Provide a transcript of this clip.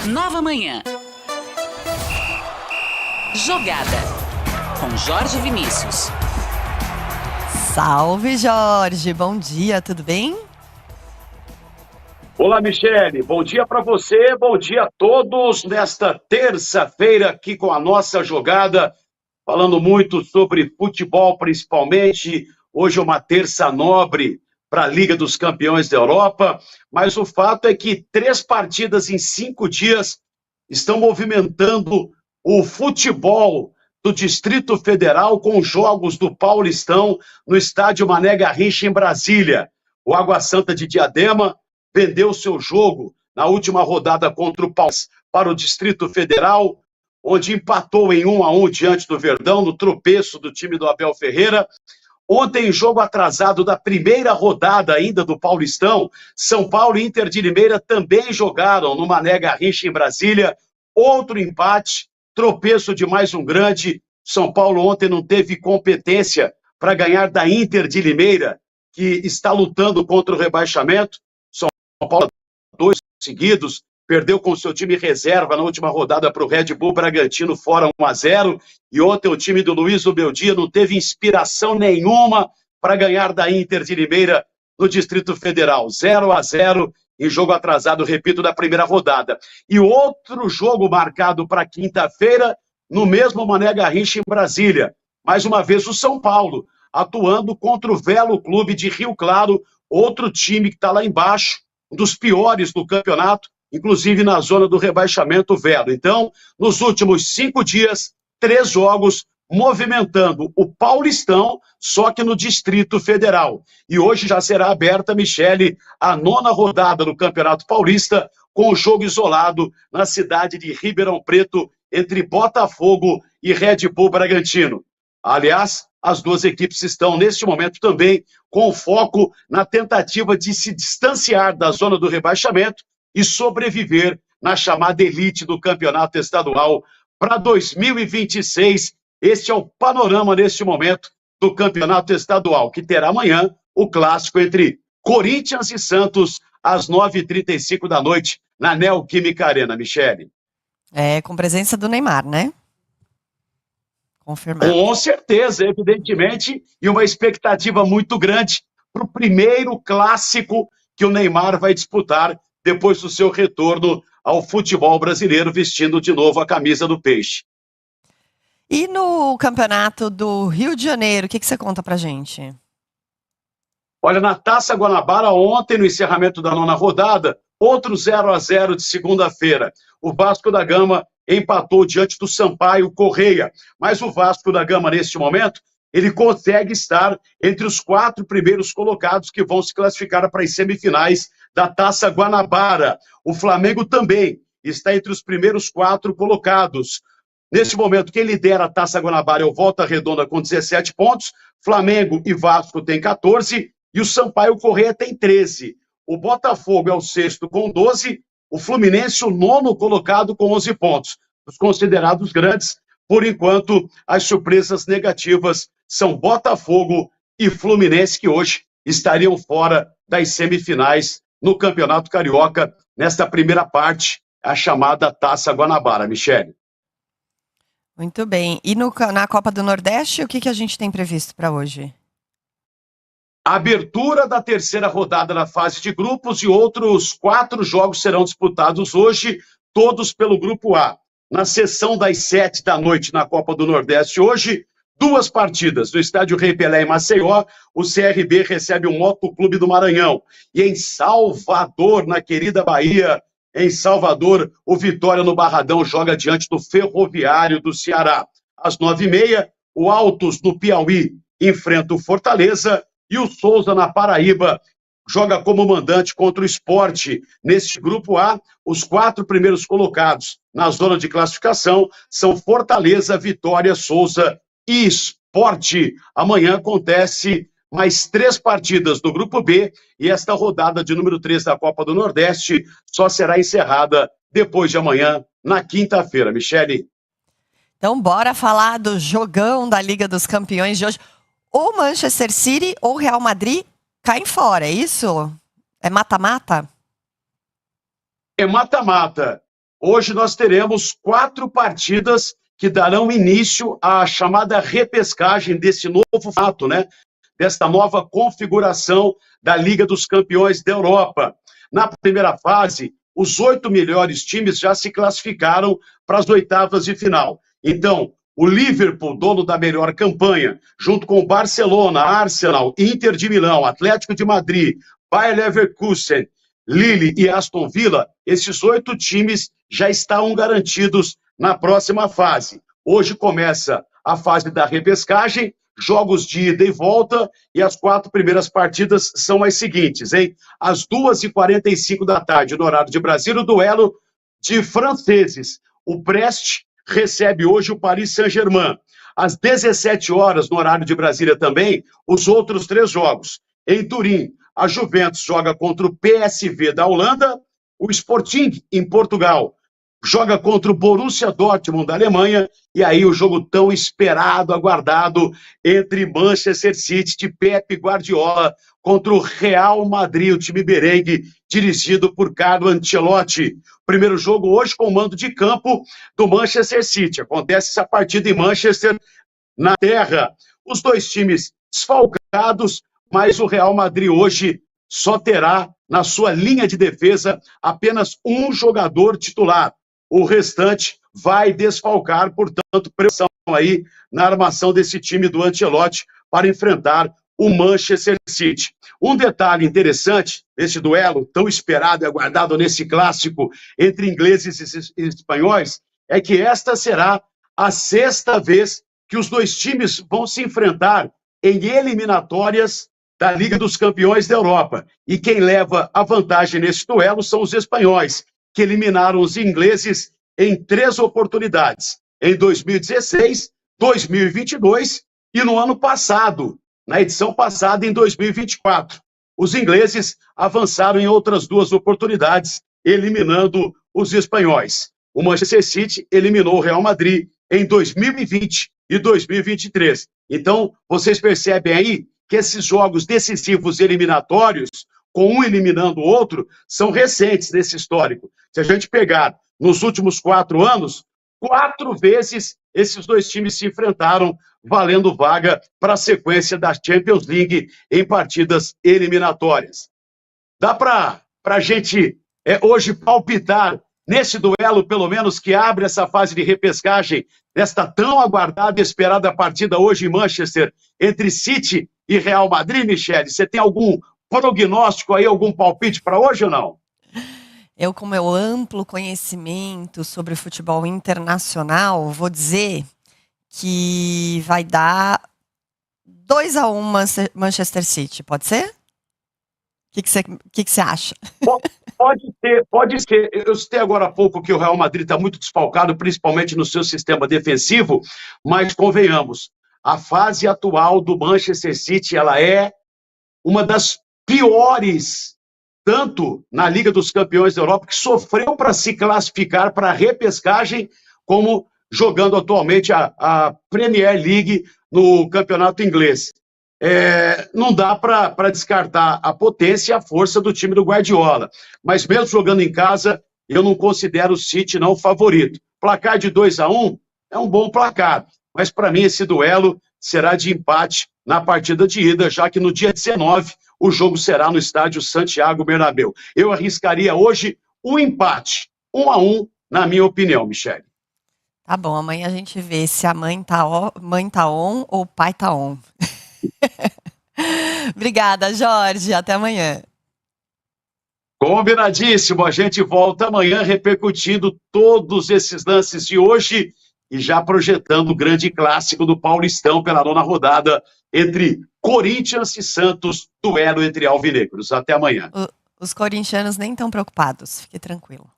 Nova Manhã. Jogada com Jorge Vinícius. Salve, Jorge. Bom dia, tudo bem? Olá, Michele. Bom dia para você, bom dia a todos nesta terça-feira aqui com a nossa jogada, falando muito sobre futebol principalmente. Hoje é uma terça nobre para a Liga dos Campeões da Europa, mas o fato é que 3 partidas em 5 dias estão movimentando o futebol do Distrito Federal com jogos do Paulistão no estádio Mané Garrincha em Brasília. O Água Santa de Diadema vendeu seu jogo na última rodada contra o Palmeiras para o Distrito Federal, onde empatou em 1-1 diante do Verdão, no tropeço do time do Abel Ferreira. Ontem, jogo atrasado da primeira rodada ainda do Paulistão, São Paulo e Inter de Limeira também jogaram no Mané Garrincha em Brasília. Outro empate, tropeço de mais um grande. São Paulo ontem não teve competência para ganhar da Inter de Limeira, que está lutando contra o rebaixamento. São Paulo, 2 seguidos, perdeu com seu time reserva na última rodada para o Red Bull Bragantino, fora 1-0. E ontem o time do Luiz Ubeldia não teve inspiração nenhuma para ganhar da Inter de Limeira no Distrito Federal. 0-0 em jogo atrasado, repito, da primeira rodada. E outro jogo marcado para quinta-feira, no mesmo Mané Garrincha em Brasília. Mais uma vez o São Paulo, atuando contra o Velo Clube de Rio Claro, outro time que está lá embaixo, um dos piores do campeonato, inclusive na zona do rebaixamento Velo. Então, nos últimos 5 dias, 3 jogos movimentando o Paulistão, só que no Distrito Federal. E hoje já será aberta, Michele, a 9ª rodada do Campeonato Paulista, com o jogo isolado na cidade de Ribeirão Preto, entre Botafogo e Red Bull Bragantino. Aliás, as duas equipes estão, neste momento, também com foco na tentativa de se distanciar da zona do rebaixamento e sobreviver na chamada elite do campeonato estadual para 2026. Este é o panorama, neste momento, do campeonato estadual, que terá amanhã o clássico entre Corinthians e Santos, às 9h35 da noite, na Neoquímica Arena, Michele. Com presença do Neymar, né? Confirmado. Com certeza, evidentemente, e uma expectativa muito grande para o primeiro clássico que o Neymar vai disputar depois do seu retorno ao futebol brasileiro, vestindo de novo a camisa do Peixe. E no campeonato do Rio de Janeiro, o que você conta pra gente? Olha, na Taça Guanabara, ontem, no encerramento da 9ª rodada, outro 0-0 de segunda-feira. O Vasco da Gama empatou diante do Sampaio Correia. Mas o Vasco da Gama, neste momento, ele consegue estar entre os 4 primeiros colocados que vão se classificar para as semifinais da Taça Guanabara. O Flamengo também está entre os primeiros 4 colocados. Neste momento, quem lidera a Taça Guanabara é o Volta Redonda com 17 pontos, Flamengo e Vasco têm 14 e o Sampaio Correia tem 13. O Botafogo é o 6º com 12, o Fluminense o 9º colocado com 11 pontos. Os considerados grandes, por enquanto, as surpresas negativas são Botafogo e Fluminense, que hoje estariam fora das semifinais no Campeonato Carioca, nesta primeira parte, a chamada Taça Guanabara, Michele. Muito bem. E na Copa do Nordeste, o que a gente tem previsto para hoje? A abertura da 3ª rodada na fase de grupos e outros 4 jogos serão disputados hoje, todos pelo Grupo A. Na sessão das 7 da noite na Copa do Nordeste hoje, 2 partidas. No estádio Rei Pelé em Maceió, o CRB recebe o Motoclube do Maranhão. E em Salvador, na querida Bahia, em Salvador, o Vitória no Barradão joga diante do Ferroviário do Ceará. Às 9h30, o Altos no Piauí enfrenta o Fortaleza e o Souza na Paraíba joga como mandante contra o Sport. Neste Grupo A, os 4 primeiros colocados na zona de classificação são Fortaleza, Vitória, Souza e Sport. Amanhã acontece mais 3 partidas do Grupo B e esta rodada de número 3 da Copa do Nordeste só será encerrada depois de amanhã, na quinta-feira, Michele. Então, bora falar do jogão da Liga dos Campeões de hoje. Ou Manchester City ou Real Madrid caem fora, é isso? É mata-mata? É mata-mata. hoje nós teremos 4 partidas que darão início à chamada repescagem desse novo fato, né? Desta nova configuração da Liga dos Campeões da Europa. Na primeira fase, os 8 melhores times já se classificaram para as oitavas de final. Então, o Liverpool, dono da melhor campanha, junto com o Barcelona, Arsenal, Inter de Milão, Atlético de Madrid, Bayer Leverkusen, Lille e Aston Villa, esses 8 times já estão garantidos na próxima fase. Hoje começa a fase da repescagem, jogos de ida e volta, e as 4 primeiras partidas são as seguintes, hein? Às 2h45 da tarde, no horário de Brasília, o duelo de franceses. O Brest recebe hoje o Paris Saint-Germain. Às 17 horas, no horário de Brasília também, os outros 3 jogos. Em Turim, a Juventus joga contra o PSV da Holanda, o Sporting, em Portugal, joga contra o Borussia Dortmund da Alemanha, e aí o jogo tão esperado, aguardado, entre Manchester City de Pep Guardiola contra o Real Madrid, o time merengue, dirigido por Carlo Ancelotti. Primeiro jogo hoje com o mando de campo do Manchester City. Acontece essa partida em Manchester, na terra. Os 2 times desfalcados, mas o Real Madrid hoje só terá na sua linha de defesa apenas um jogador titular. O restante vai desfalcar, portanto, pressão aí na armação desse time do Ancelotti para enfrentar o Manchester City. Um detalhe interessante, esse duelo tão esperado e aguardado nesse clássico entre ingleses e espanhóis, é que esta será a 6ª vez que os 2 times vão se enfrentar em eliminatórias da Liga dos Campeões da Europa. E quem leva a vantagem nesse duelo são os espanhóis, que eliminaram os ingleses em 3 oportunidades, em 2016, 2022 e no ano passado, na edição passada, em 2024. Os ingleses avançaram em outras 2 oportunidades, eliminando os espanhóis. O Manchester City eliminou o Real Madrid em 2020 e 2023. Então, vocês percebem aí que esses jogos decisivos eliminatórios, com um eliminando o outro, são recentes nesse histórico. Se a gente pegar nos últimos 4 anos, 4 vezes esses 2 times se enfrentaram, valendo vaga para a sequência da Champions League em partidas eliminatórias. Dá para a gente hoje palpitar nesse duelo, pelo menos, que abre essa fase de repescagem, nesta tão aguardada e esperada partida hoje em Manchester, entre City e Real Madrid, Michele? Você tem algum prognóstico aí, algum palpite para hoje ou não? Eu, com meu amplo conhecimento sobre futebol internacional, vou dizer que vai dar 2-1 Manchester City, pode ser? O que você acha? Pode ser. Eu citei agora há pouco que o Real Madrid está muito desfalcado, principalmente no seu sistema defensivo, mas convenhamos, a fase atual do Manchester City, ela é uma das piores, tanto na Liga dos Campeões da Europa, que sofreu para se classificar para a repescagem, como jogando atualmente a Premier League no campeonato inglês. Não dá para descartar a potência e a força do time do Guardiola, mas mesmo jogando em casa, eu não considero o City não favorito. Placar de 2-1 é um bom placar, mas para mim esse duelo será de empate na partida de ida, já que no dia 19 o jogo será no estádio Santiago Bernabéu. Eu arriscaria hoje um empate, 1-1, na minha opinião, Michele. Tá bom, amanhã a gente vê se a mãe tá on ou o pai tá on. Obrigada, Jorge. Até amanhã. Combinadíssimo. A gente volta amanhã repercutindo todos esses lances de hoje e já projetando o grande clássico do Paulistão pela 9ª rodada entre Corinthians e Santos, duelo entre alvinegros. Até amanhã. Os corintianos nem estão preocupados. Fique tranquilo.